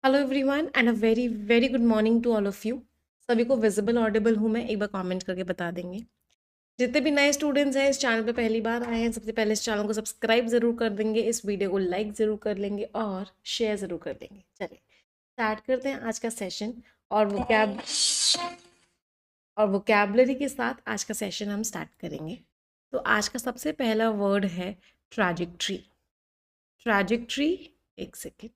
Hello everyone and a very very good morning to all of you. सभी को visible Audible हूँ मैं, एक बार कमेंट करके बता देंगे। जितने भी नए स्टूडेंट्स हैं इस चैनल पे पहली बार आए हैं, सबसे पहले इस चैनल को सब्सक्राइब ज़रूर कर देंगे, इस वीडियो को लाइक ज़रूर कर लेंगे और शेयर ज़रूर कर देंगे। चलिए स्टार्ट करते हैं आज का सेशन। और वोकैबलरी के साथ आज का सेशन हम स्टार्ट करेंगे। तो आज का सबसे पहला वर्ड है ट्रैजेक्ट्री। ट्रैजेक्ट्री, एक सेकेंड।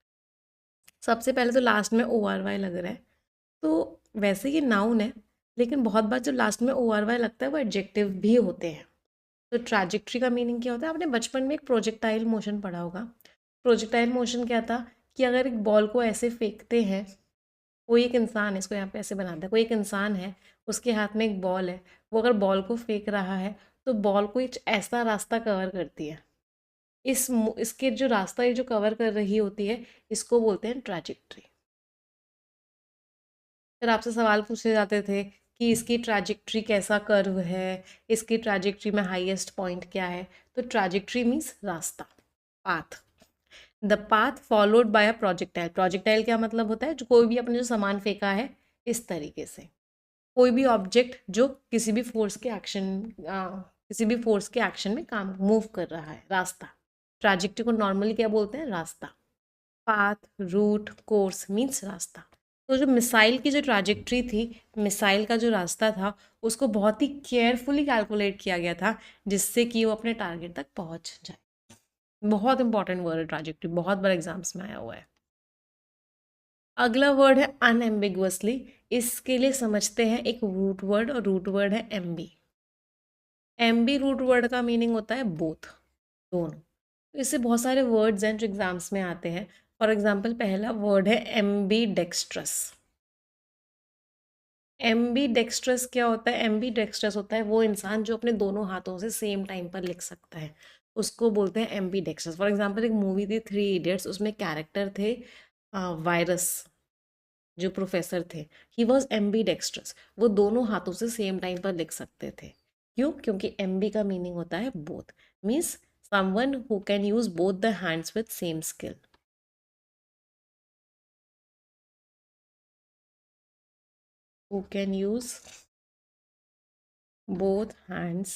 सबसे पहले तो लास्ट में ओ आर वाई लग रहा है, तो वैसे ये नाउन है, लेकिन बहुत बार जो लास्ट में ओ आर वाई लगता है वो एडजेक्टिव भी होते हैं। तो ट्रैजेक्ट्री का मीनिंग क्या होता है? आपने बचपन में एक प्रोजेक्टाइल मोशन पढ़ा होगा। प्रोजेक्टाइल मोशन क्या था कि अगर एक बॉल को ऐसे फेंकते हैं, कोई एक इंसान है, इसको यहाँ पे ऐसे बनाता है, कोई एक इंसान है, उसके हाथ में एक बॉल है, वो अगर बॉल को फेंक रहा है तो बॉल को एक ऐसा रास्ता कवर करती है। इसके जो रास्ता ये जो कवर कर रही होती है, इसको बोलते हैं ट्रैजेक्ट्री। फिर आपसे सवाल पूछे जाते थे कि इसकी ट्रैजेक्ट्री कैसा कर्व है, इसकी ट्रैजेक्ट्री में हाईएस्ट पॉइंट क्या है। तो ट्रैजेक्ट्री मीन्स रास्ता, path. The path followed by a projectile. Projectile क्या मतलब होता है? जो कोई भी अपने जो सामान फेंका है, इस तरीके से कोई भी ऑब्जेक्ट जो किसी भी फोर्स के एक्शन में काम मूव कर रहा है, रास्ता। ट्रैजेक्ट्री को नॉर्मली क्या बोलते हैं? रास्ता। पाथ, रूट, कोर्स मीन्स रास्ता। तो जो मिसाइल की जो ट्रैजेक्ट्री थी, मिसाइल का जो रास्ता था, उसको बहुत ही केयरफुली कैलकुलेट किया गया था, जिससे कि वो अपने टारगेट तक पहुंच जाए। बहुत इंपॉर्टेंट वर्ड है ट्रैजेक्ट्री, बहुत बार एग्जाम्स में आया हुआ है। अगला वर्ड है अनएम्बिगुअसली। इसके लिए समझते हैं एक रूट वर्ड, और रूट वर्ड है एम्बी। एम्बी रूट वर्ड का मीनिंग होता है बोथ, दोनों। तो इससे बहुत सारे वर्ड्स हैं जो एग्जाम्स में आते हैं। फॉर एग्जाम्पल पहला वर्ड है एम्बी डेक्स्ट्रस। एम्बी डेक्स्ट्रस क्या होता है? एम्बी डेक्स्ट्रस होता है वो इंसान जो अपने दोनों हाथों से सेम टाइम पर लिख सकता है, उसको बोलते हैं एम्बी डेक्स्ट्रस। फॉर एग्जाम्पल एक मूवी थी 3 इडियट्स, उसमें कैरेक्टर थे वायरस, जो प्रोफेसर थे। ही वॉज एम्बी डेक्स्ट्रस, वो दोनों हाथों से सेम टाइम पर लिख सकते थे। क्यों? क्योंकि एम्बी का मीनिंग होता है both, means someone who can use both the hands with same skill. Who can use both hands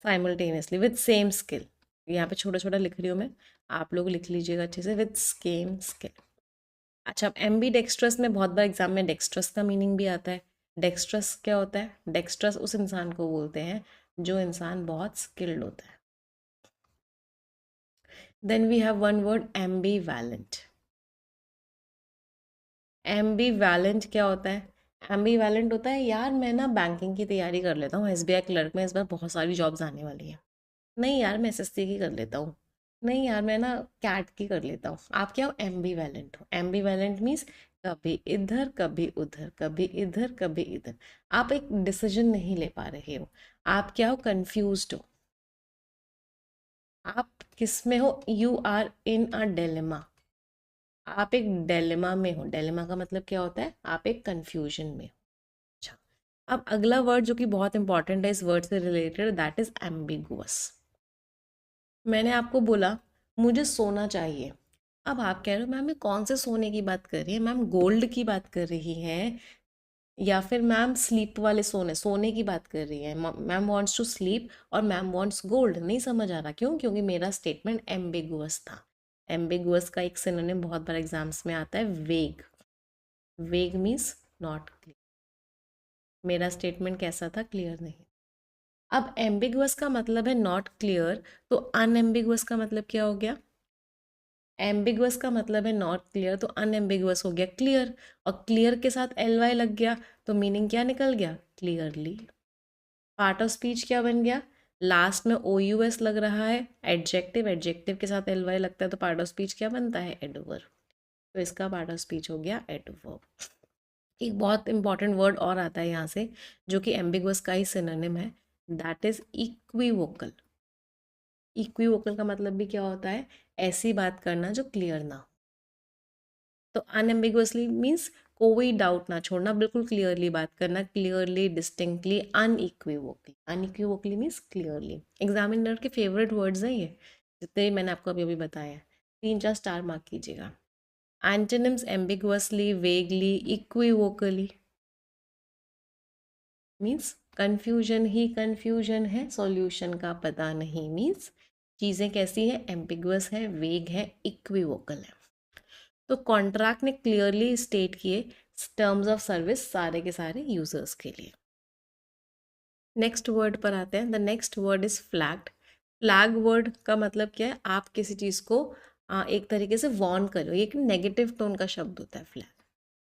simultaneously with same skill. यहाँ पे छोटा छोटा लिख रही हूँ मैं, आप लोग लिख लीजिएगा अच्छे से, विद सेम स्किल। अच्छा, अब एम्बी डेक्स्ट्रस में बहुत बार एग्जाम में डेक्स्ट्रस का मीनिंग भी आता है। डेक्स्ट्रस क्या होता है? डेक्स्ट्रस उस इंसान को बोलते हैं जो इंसान बहुत स्किल्ड होता है। Then we have one word ambivalent. Ambivalent क्या होता है? एम्बी वैलेंट होता है, यार मैं ना बैंकिंग की तैयारी कर लेता हूँ, एसबीआई क्लर्क में इस बार बहुत सारी जॉब्स आने वाली हैं। नहीं यार, मैं एसएससी की कर लेता हूँ। नहीं यार, मैं ना कैट की कर लेता हूँ। आप क्या हो? एम्बी वैलेंट हो। एम्बी वैलेंट मीन्स कभी इधर कभी उधर, कभी इधर कभी इधर। आप एक डिसीजन नहीं ले पा रहे हो। आप क्या हो? कंफ्यूज्ड हो। आप किस में हो? You are in a dilemma. आप एक डेलेमा में हो। डेलेमा का मतलब क्या होता है? आप एक कंफ्यूजन में हो। अच्छा, अब अगला वर्ड जो कि बहुत इंपॉर्टेंट है इस वर्ड से रिलेटेड, दैट इज एम्बिगुअस। मैंने आपको बोला मुझे सोना चाहिए। अब आप कह रहे हो मैम ये कौन से सोने की बात कर रही है? मैम गोल्ड की बात कर रही हैं, या फिर मैम स्लीप वाले सोने सोने की बात कर रही है? मैम वांट्स टू स्लीप और मैम वांट्स गोल्ड। नहीं समझ आ रहा। क्यों? क्योंकि मेरा स्टेटमेंट एम्बिगुअस था। एम्बिगुअस का एक सिनोनिम बहुत बार एग्जाम्स में आता है, वेग। वेग मीन्स नॉट क्लियर। मेरा स्टेटमेंट कैसा था? क्लियर नहीं। अब एम्बिगुअस का मतलब है नॉट क्लियर, तो अनएम्बिगुअस का मतलब क्या हो गया? एम्बिगुअस का मतलब है नॉट क्लियर, तो अनएम्बिगुअस हो गया क्लियर। और क्लियर के साथ एल वाई लग गया, तो मीनिंग क्या निकल गया? क्लियरली। पार्ट ऑफ स्पीच क्या बन गया? लास्ट में ओ यू एस लग रहा है, एडजेक्टिव। एडजेक्टिव के साथ एल वाई लगता है, तो पार्ट ऑफ स्पीच क्या बनता है? एडवर्ब। तो इसका पार्ट ऑफ स्पीच हो गया एडवर्ब। एक बहुत इंपॉर्टेंट वर्ड और आता है यहाँ से, जो कि एम्बिगुअस का ही सिनोनिम है, दैट इज इक्विवोकल। इक्विवोकल का मतलब भी क्या होता है? ऐसी बात करना जो क्लियर ना हो। तो अनएम्बिगुअसली मीन्स कोई डाउट ना छोड़ना, बिल्कुल क्लियरली बात करना, clearly, distinctly, unequivocally. Unequivocally means clearly. Examiner के फेवरेट वर्ड्स हैं ये, जितने भी मैंने आपको अभी अभी बताया है। 3-4 स्टार मार्क कीजिएगा। एंटोनिम्स एम्बिगुअसली, वेगली, इक्विवोकली मीन्स कंफ्यूजन ही कंफ्यूजन है, सॉल्यूशन का पता नहीं मीन्स चीज़ें कैसी है, एम्बिगुअस है, वेग है, इक्विवोकल है। तो कॉन्ट्रैक्ट ने क्लियरली स्टेट किए टर्म्स ऑफ सर्विस सारे के सारे यूजर्स के लिए। नेक्स्ट वर्ड पर आते हैं। The next word is flagged. Flag word का मतलब क्या है, आप किसी चीज़ को एक तरीके से वार्न कर रहे हो, ये एक नेगेटिव टोन का शब्द होता है फ्लैग।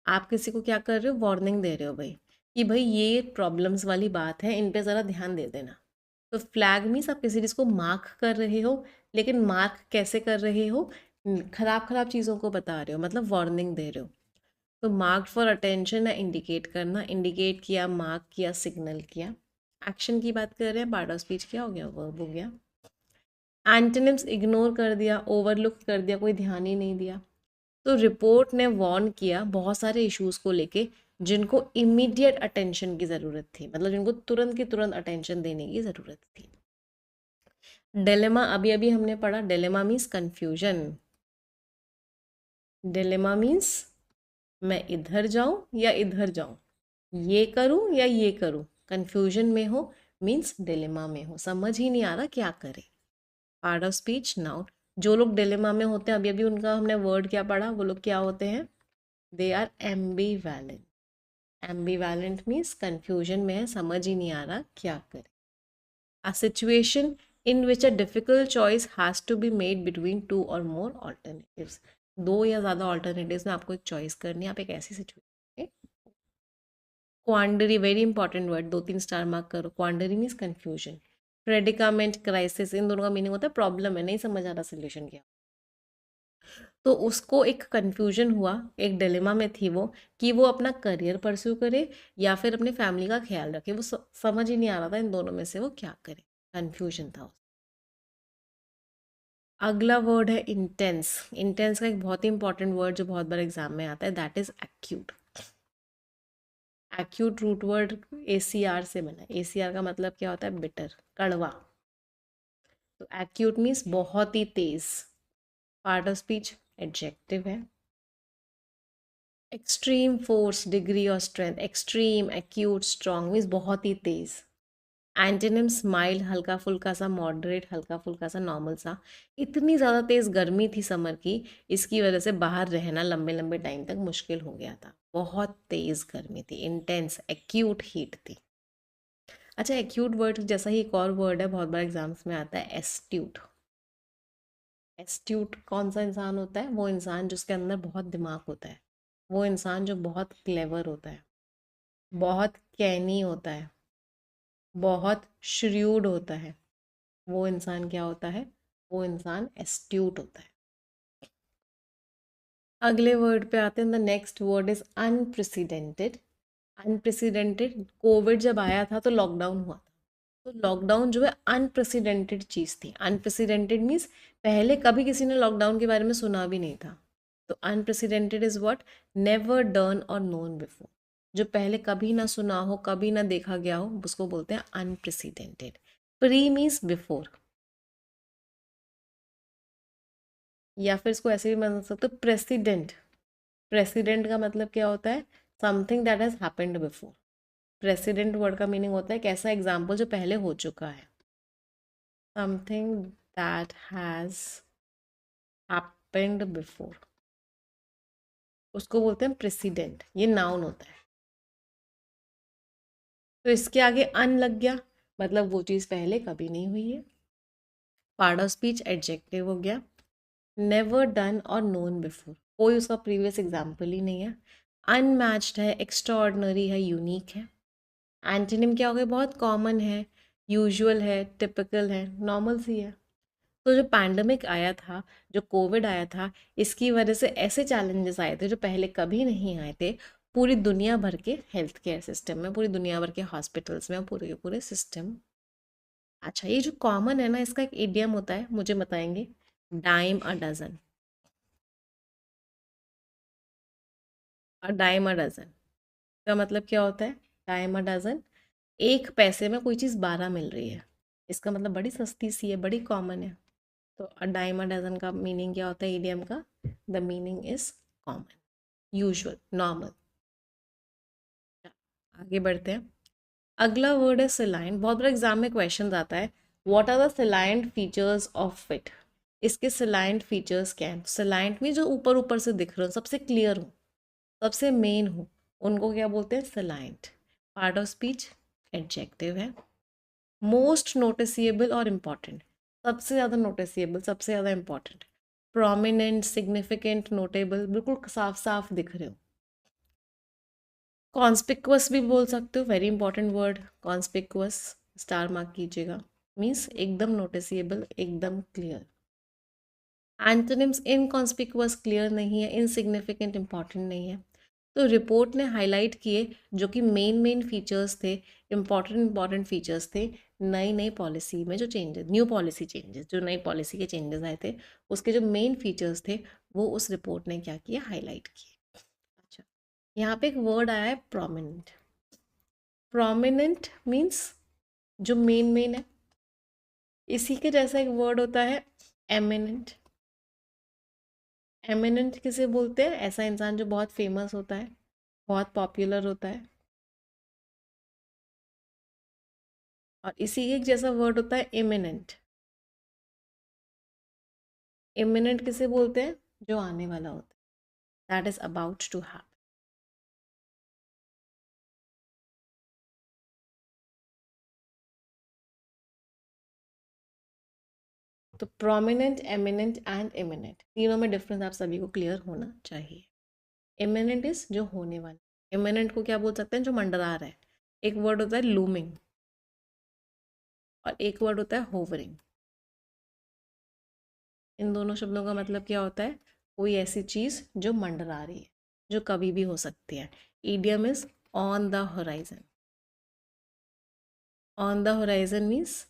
आप किसी को क्या कर रहे हो, वार्निंग दे रहे हो भाई कि भाई ये प्रॉब्लम्स वाली बात है, इन पे ज़रा ध्यान दे देना। तो फ्लैग मीन्स आप किसी चीज़ को मार्क कर रहे हो, लेकिन मार्क कैसे कर रहे हो, खराब खराब चीज़ों को बता रहे हो, मतलब वार्निंग दे रहे हो। तो मार्क फॉर अटेंशन है इंडिकेट करना, इंडिकेट किया, मार्क किया, सिग्नल किया। एक्शन की बात कर रहे हैं, पार्ट ऑफ स्पीच क्या हो गया, वर्ब हो गया। एंटोनिम्स इग्नोर कर दिया, ओवरलुक कर दिया, कोई ध्यान ही नहीं दिया। तो रिपोर्ट ने वार्न किया बहुत सारे इश्यूज को लेके जिनको इमीडिएट अटेंशन की ज़रूरत थी, मतलब जिनको तुरंत की तुरंत अटेंशन देने की ज़रूरत थी। डिलेमा अभी अभी हमने पढ़ा, dilemma means confusion. Dilemma means मैं इधर जाऊं या इधर जाऊं, ये करूं या ये करूं, कंफ्यूजन में हो मीन्स डिलेमा में हो, समझ ही नहीं आ रहा क्या करे। Part of speech noun. जो लोग डिलेमा में होते हैं, अभी अभी उनका हमने वर्ड क्या पढ़ा, वो लोग क्या होते हैं, दे आर एम्बीवैलेंट। एम्बीवैलेंट मीन्स कंफ्यूजन में है, समझ ही नहीं आ रहा क्या करे। A situation in which a difficult choice has to be made between two or more alternatives. दो या ज़्यादा ऑल्टरनेटिव्स में आपको एक चॉइस करनी है, आप एक ऐसी situation. Quandary very important word, 2-3 star mark करो। Quandary means confusion. Predicament, crisis, इन दोनों का मीनिंग होता है प्रॉब्लम है, नहीं समझ आ रहा सोल्यूशन क्या। तो उसको एक कंफ्यूजन हुआ, एक डिलेमा में थी वो, कि वो अपना करियर परस्यू करे या फिर अपनी फैमिली का ख्याल रखे। वो समझ ही नहीं आ रहा था इन दोनों में से वो क्या करे, कंफ्यूजन था। अगला वर्ड है इंटेंस। इंटेंस का एक बहुत ही इंपॉर्टेंट वर्ड जो बहुत बार एग्जाम में आता है, that is acute. Acute root word ACR से बना है। ACR का मतलब क्या होता है, बिटर, कड़वा। तो एक्यूट मीन्स बहुत ही तेज। पार्ट ऑफ स्पीच एडजेक्टिव है। एक्सट्रीम फोर्स, डिग्री और strength. Extreme, acute, strong means बहुत ही तेज। एंटोनिम स्माइल, हल्का फुल्का सा, मॉडरेट, हल्का फुल्का सा, नॉर्मल सा। इतनी ज़्यादा तेज़ गर्मी थी समर की, इसकी वजह से बाहर रहना लंबे लंबे टाइम तक मुश्किल हो गया था। बहुत तेज़ गर्मी थी, इंटेंस एक्यूट हीट थी। अच्छा, एक्यूट वर्ड जैसा ही एक और वर्ड है, बहुत बार एग्जाम्स में आता है, एस्ट्यूट। एस्ट्यूट कौन सा इंसान होता है, वो इंसान जिसके अंदर बहुत दिमाग होता है, वो इंसान जो बहुत क्लेवर होता है, बहुत कैनी होता है, बहुत श्र्यूड होता है, वो इंसान क्या होता है, वो इंसान एस्ट्यूट होता है। अगले वर्ड पे आते हैं। The next word is unprecedented. Unprecedented, Covid जब आया था तो लॉकडाउन हुआ था, तो लॉकडाउन जो है अनप्रेसिडेंटेड चीज़ थी। अनप्रेसिडेंटेड मीन्स पहले कभी किसी ने लॉकडाउन के बारे में सुना भी नहीं था। तो unprecedented is what, never done और नोन बिफोर। जो पहले कभी ना सुना हो, कभी ना देखा गया हो, उसको बोलते हैं अनप्रेसिडेंटेड। प्री मीन्स बिफोर, या फिर इसको ऐसे भी बता सकते हो, प्रेसिडेंट। प्रेसिडेंट का मतलब क्या होता है, something that has happened before. President word का मीनिंग होता है एक ऐसा एग्जाम्पल जो पहले हो चुका है, something that has happened before, उसको बोलते हैं प्रेसिडेंट। ये नाउन होता है। तो इसके आगे अन लग गया, मतलब वो चीज़ पहले कभी नहीं हुई है। पार्ट ऑफ स्पीच एडजेक्टिव हो गया। नेवर डन और नोन बिफोर, कोई उसका प्रीवियस एग्जाम्पल ही नहीं है। अनमैच्ड है, एक्स्ट्राऑर्डनरी है, यूनिक है। एंटोनिम क्या हो गया, बहुत कॉमन है, यूजुअल है, टिपिकल है, नॉर्मल सी है। तो जो पैंडमिक आया था, जो कोविड आया था, इसकी वजह से ऐसे चैलेंजेस आए थे जो पहले कभी नहीं आए थे पूरी दुनिया भर के हेल्थ केयर सिस्टम में, पूरी दुनिया भर के हॉस्पिटल्स में, पूरे के पूरे सिस्टम। अच्छा, ये जो कॉमन है ना, इसका एक इडियम होता है, मुझे बताएंगे, डाइम अ डजन। और डाइम अ डजन का मतलब क्या होता है, डाइम अ डजन, एक पैसे में कोई चीज़ 12 मिल रही है, इसका मतलब बड़ी सस्ती सी है, बड़ी कॉमन है। तो अ डाइम अ डजन का मीनिंग क्या होता है इडियम का, the meaning is common, usual, normal. आगे बढ़ते हैं। अगला वर्ड है सिलाइन। बहुत बार एग्जाम में क्वेश्चन आता है, what are the salient features of it. इसके सिलाइंट फीचर्स क्या हैं? सिलाइंट में जो ऊपर ऊपर से दिख रहे हो, सबसे क्लियर हो, सबसे मेन हो, उनको क्या बोलते हैं? सिलाइंट। पार्ट ऑफ स्पीच एडजेक्टिव है। मोस्ट नोटिसिएबल और इम्पॉर्टेंट, सबसे ज़्यादा नोटिसिएबल, सबसे ज़्यादा इम्पॉर्टेंट। प्रोमिनेंट, सिग्निफिकेंट, नोटेबल, बिल्कुल साफ साफ दिख रहे हो। कॉन्स्पिक्वस भी बोल सकते हो, very important word conspicuous, star mark कीजिएगा। मीन्स एकदम नोटिसिएबल, एकदम क्लियर। एंटोनिम्स इनकॉन्स्पिक्वस, क्लियर नहीं है, इनसिग्निफिकेंट, इंपॉर्टेंट नहीं है। तो रिपोर्ट ने हाईलाइट किए जो कि मेन मेन फीचर्स थे, इंपॉर्टेंट फीचर्स थे नई नई पॉलिसी में, जो चेंजेस, न्यू पॉलिसी चेंजेस, जो नई पॉलिसी के चेंजेस आए थे, उसके जो मेन फीचर्स थे वो उस रिपोर्ट ने क्या किया? हाईलाइट किए। अच्छा, यहाँ पे एक वर्ड आया है प्रोमिनेंट। प्रोमिनेंट मीन्स जो मेन मेन है। इसी के जैसा एक वर्ड होता है एमिनेंट। एमिनेंट किसे बोलते हैं? ऐसा इंसान जो बहुत फेमस होता है, बहुत पॉपुलर होता है। और इसी एक जैसा वर्ड होता है इमिनेंट। इमिनेंट किसे बोलते हैं? जो आने वाला होता है, that is about to happen. तो प्रोमिनेंट, एमिनेंट एंड इमिनेंट, तीनों में डिफरेंस आप सभी को क्लियर होना चाहिए। इमिनेंट इज जो होने वाला, इमिनेंट को क्या बोल सकते हैं? जो मंडरा रहा है। एक वर्ड होता है लूमिंग और एक वर्ड होता है होवरिंग। इन दोनों शब्दों का मतलब क्या होता है? कोई ऐसी चीज़ जो मंडरा रही है, जो कभी भी हो सकती है। Idiom is on the horizon. On the horizon means,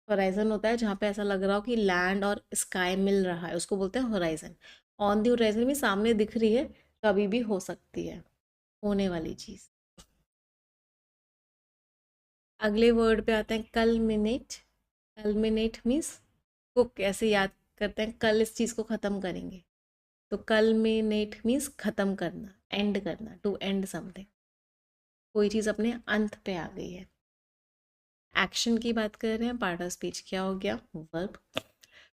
horizon होता है जहाँ पे ऐसा लग रहा हो कि लैंड और स्काई मिल रहा है, उसको बोलते हैं होराइजन। ऑन द होराइजन में सामने दिख रही है, कभी भी हो सकती है, होने वाली चीज़। अगले वर्ड पे आते हैं कलमिनेट। कलमिनेट मीन्स को कैसे याद करते हैं? कल इस चीज़ को ख़त्म करेंगे, तो कलमिनेट मीन्स ख़त्म करना, एंड करना, टू एंड समथिंग। कोई चीज़ अपने अंत पे आ गई है। एक्शन की बात कर रहे हैं, पार्ट ऑफ स्पीच क्या हो गया? Verb.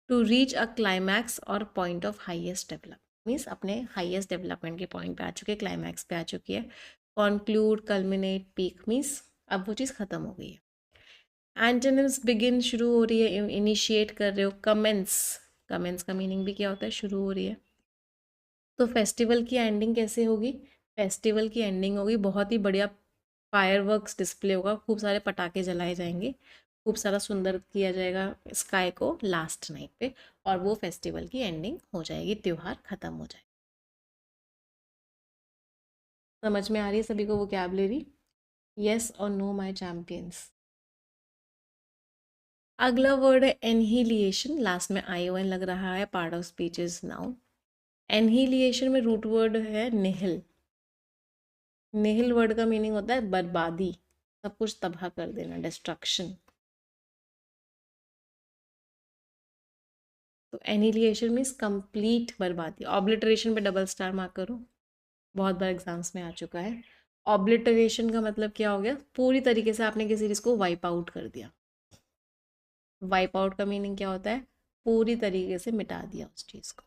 To reach a climax और point of highest development means अपने हाईएस्ट डेवलपमेंट के पॉइंट पे आ चुके, क्लाइमैक्स पे आ चुकी है। कॉन्क्लूड, कल्मिनेट, पीक मीन्स अब वो चीज़ ख़त्म हो गई है। एंटोनिम्स बिगिन, शुरू हो रही है, इनिशिएट कर रहे हो। कमेंस, कमेंस का मीनिंग भी क्या होता है? शुरू हो रही है। तो फेस्टिवल की एंडिंग कैसे होगी? फेस्टिवल की एंडिंग होगी बहुत ही बढ़िया फायरवर्क्स डिस्प्ले होगा, खूब सारे पटाखे जलाए जाएंगे, खूब सारा सुंदर किया जाएगा स्काई को लास्ट नाइट पे, और वो फेस्टिवल की एंडिंग हो जाएगी, त्यौहार खत्म हो जाएगा। समझ में आ रही है सभी को वोकैबुलरी? यस और नो माय चैंपियंस। अगला वर्ड है एनहिलिएशन। लास्ट में आई ओ एन लग रहा है, part of speech is noun. Annihilation में रूट वर्ड है निहिल। निहिल वर्ड का मीनिंग होता है बर्बादी, सब कुछ तबाह कर देना, डिस्ट्रक्शन। तो एनिलिएशन मीन्स कंप्लीट बर्बादी। ऑब्लिटरेशन पे डबल स्टार मार्क करो, बहुत बार एग्जाम्स में आ चुका है। ऑब्लिटरेशन का मतलब क्या हो गया? पूरी तरीके से आपने किसी चीज़ को वाइप आउट कर दिया। वाइप आउट का मीनिंग क्या होता है? पूरी तरीके से मिटा दिया उस चीज़ को।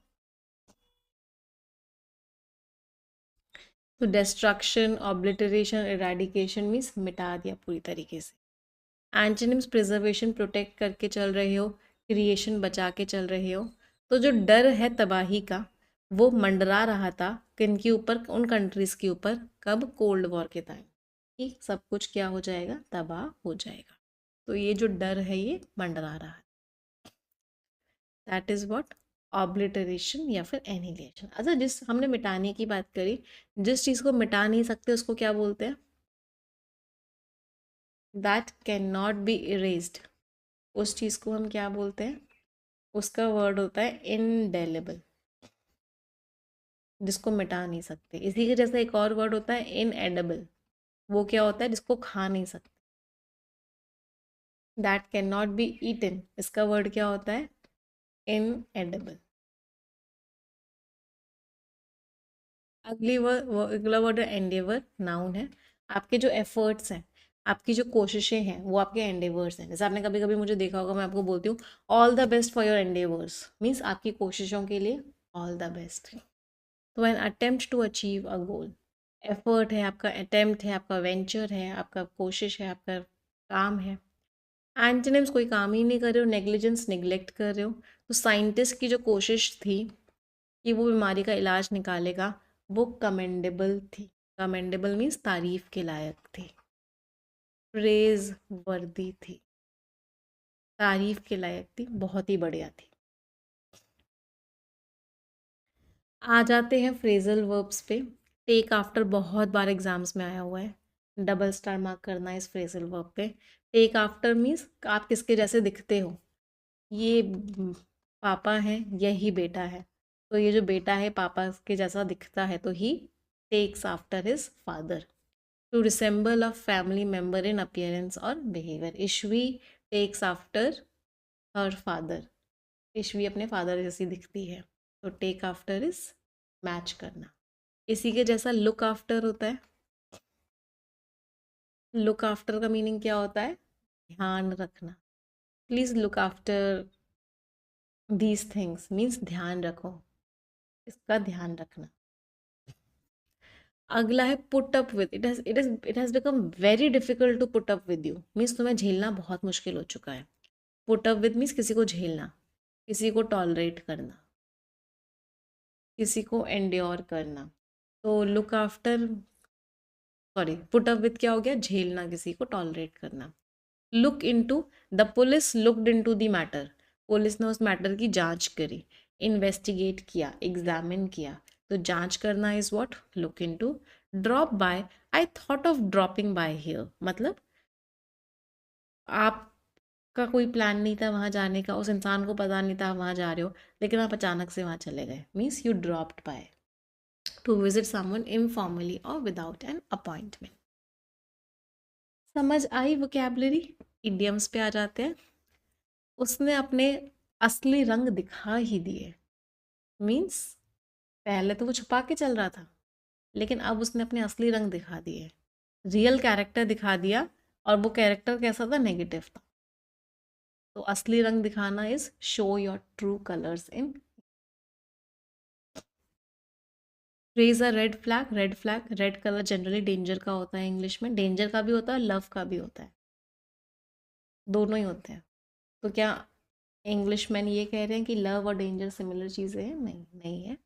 तो डिस्ट्रक्शन, ऑब्लिटरेशन, इरेडिकेशन मीन्स मिटा दिया पूरी तरीके से। एंटोनिम्स प्रिजर्वेशन, प्रोटेक्ट करके चल रहे हो, क्रिएशन, बचा के चल रहे हो। तो जो डर है तबाही का, वो मंडरा रहा था किन के ऊपर? उन कंट्रीज़ के ऊपर। कब? कोल्ड वॉर के टाइम, कि सब कुछ क्या हो जाएगा? तबाह हो जाएगा। तो ये जो डर है ये मंडरा रहा है, दैट इज़ व्हाट? ऑब्लिटरेशन या फिर एनिहिलेशन। अच्छा, जिस हमने मिटाने की बात करी, जिस चीज़ को मिटा नहीं सकते उसको क्या बोलते हैं? That can not B erased. उस चीज़ को हम क्या बोलते हैं? उसका वर्ड होता है इनडेलेबल, जिसको मिटा नहीं सकते। इसी के जैसा एक और वर्ड होता है इनएडेबल। वो क्या होता है? जिसको खा नहीं सकते। That can not be eaten, इसका वर्ड क्या होता है? इनएडेबल। अगला वर्ड एंडेवर, नाउन है। आपके जो एफर्ट्स हैं, आपकी जो कोशिशें हैं, वो आपके एंडेवर्स हैं। जैसे आपने कभी कभी मुझे देखा होगा, मैं आपको बोलती हूँ all the best for your endeavours, means आपकी कोशिशों के लिए ऑल द बेस्ट। तो an attempt to achieve a goal, effort है आपका, अटेम्प्ट है आपका, वेंचर है आपका, कोशिश है आपका, काम है। एंटोनिम्स, कोई काम ही नहीं कर रहे हो, नेग्लिजेंस, निगलेक्ट कर रहे हो। तो साइंटिस्ट की जो कोशिश थी कि वो बीमारी का इलाज निकालेगा, वो कमेंडेबल थी। कमेंडेबल मीन्स तारीफ के लायक थी, प्रेज वर्दी थी, तारीफ के लायक थी, बहुत ही बढ़िया थी। आ जाते हैं फ्रेजल वर्ब्स पे। टेक आफ्टर बहुत बार एग्जाम्स में आया हुआ है, डबल स्टार मार्क करना है इस फ्रेजल वर्ब पे। टेक आफ्टर मीन्स आप किसके जैसे दिखते हो, ये पापा है, यही बेटा है, तो ये जो बेटा है पापा के जैसा दिखता है, तो he takes after his father. To resemble a family member in appearance और behaviour, Ishvi takes after her father, Ishvi अपने फादर जैसी दिखती है, तो टेक आफ्टर इज मैच करना। इसी के जैसा लुक आफ्टर होता है। लुक आफ्टर का मीनिंग क्या होता है, ध्यान रखना। Please look after these things means ध्यान रखो, इसका ध्यान रखना। अगला है put up with, it has become very difficult to put up with you, means तुम्हें झेलना बहुत मुश्किल हो चुका है। पुट अप विद मीन्स किसी को झेलना, किसी को टॉलरेट करना, किसी को एंड्योर करना। तो look after, sorry, put up with क्या हो गया, झेलना, किसी को टॉलरेट करना। Look into, the police looked into the matter, police ने उस मैटर की जांच करी। इन्वेस्टिगेट किया, एग्जामिन किया, तो जांच करना is what, look into. Drop by, I thought of dropping by here, मतलब आपका कोई प्लान नहीं था वहाँ जाने का, उस इंसान को पता नहीं था वहाँ जा रहे हो, लेकिन आप अचानक से वहाँ चले गए, means you dropped by. To visit someone informally और विदाउट एन अपॉइंटमेंट। समझ आई वोकैबलरी। इडियम्स पे आ जाते हैं। उसने अपने असली रंग दिखा ही दिए, मीन्स पहले तो वो छुपा के चल रहा था, लेकिन अब उसने अपने असली रंग दिखा दिए, रियल कैरेक्टर दिखा दिया, और वो कैरेक्टर कैसा था, नेगेटिव था। तो असली रंग दिखाना is show your true colours in. Raise a red flag, red flag, red colour generally danger का होता है, इंग्लिश में डेंजर का भी होता है, लव का भी होता है, दोनों ही होते हैं। तो क्या इंग्लिश मैन ये कह रहे हैं कि लव और डेंजर सिमिलर चीज़ें हैं, नहीं, नहीं है,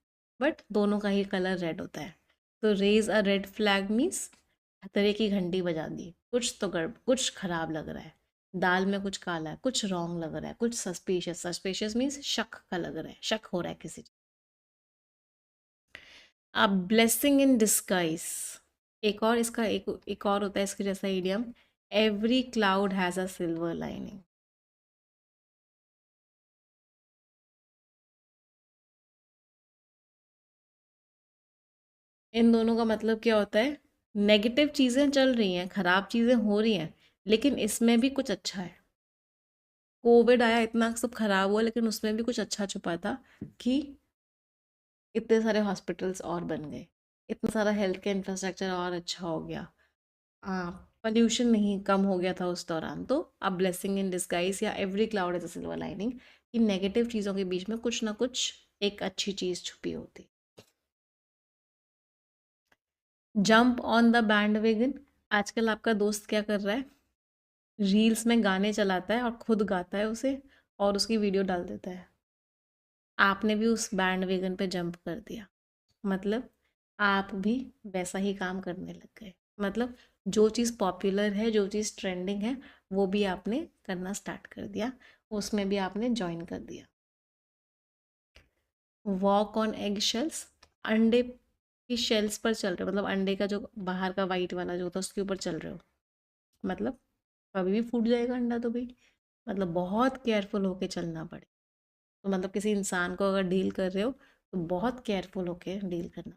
बट दोनों का ही कलर रेड होता है। तो raise a red flag means खतरे की घंटी बजा दी, कुछ तो कुछ खराब लग रहा है, दाल में कुछ काला है, कुछ रॉन्ग लग रहा है, कुछ सस्पिशियस, सस्पिशियस मीन्स शक का लग रहा है, शक हो रहा है किसी चीज़। अब ब्लेसिंग इन डिस्गाइज, एक और इसका एक और होता है इसके जैसा idiom, every cloud has a silver lining. इन दोनों का मतलब क्या होता है, नेगेटिव चीज़ें चल रही हैं, खराब चीज़ें हो रही हैं, लेकिन इसमें भी कुछ अच्छा है। कोविड आया, इतना सब खराब हुआ, लेकिन उसमें भी कुछ अच्छा छुपा था कि इतने सारे हॉस्पिटल्स और बन गए, इतना सारा हेल्थ केयर इंफ्रास्ट्रक्चर और अच्छा हो गया, हाँ, पोल्यूशन नहीं कम हो गया था उस दौरान। तो अब ब्लेसिंग इन डिस्गाइज या every cloud is a silver lining, कि नेगेटिव चीज़ों के बीच में कुछ ना कुछ एक अच्छी चीज़ छुपी होती। Jump on the bandwagon, आजकल आपका दोस्त क्या कर रहा है, रील्स में गाने चलाता है और खुद गाता है उसे, और उसकी वीडियो डाल देता है। आपने भी उस बैंड वेगन पे जंप कर दिया, मतलब आप भी वैसा ही काम करने लग गए। मतलब जो चीज़ पॉपुलर है, जो चीज़ ट्रेंडिंग है, वो भी आपने करना स्टार्ट कर दिया, उसमें भी आपने ज्वाइन कर दिया। वॉक ऑन एग शेल्स, अंडे की शेल्स पर चल रहे हो, मतलब अंडे का जो बाहर का वाइट वाला जो होता है उसके ऊपर चल रहे हो, मतलब कभी भी फूट जाएगा अंडा तो भाई, मतलब बहुत केयरफुल होके चलना पड़े। तो मतलब किसी इंसान को अगर डील कर रहे हो तो बहुत केयरफुल होके डील करना।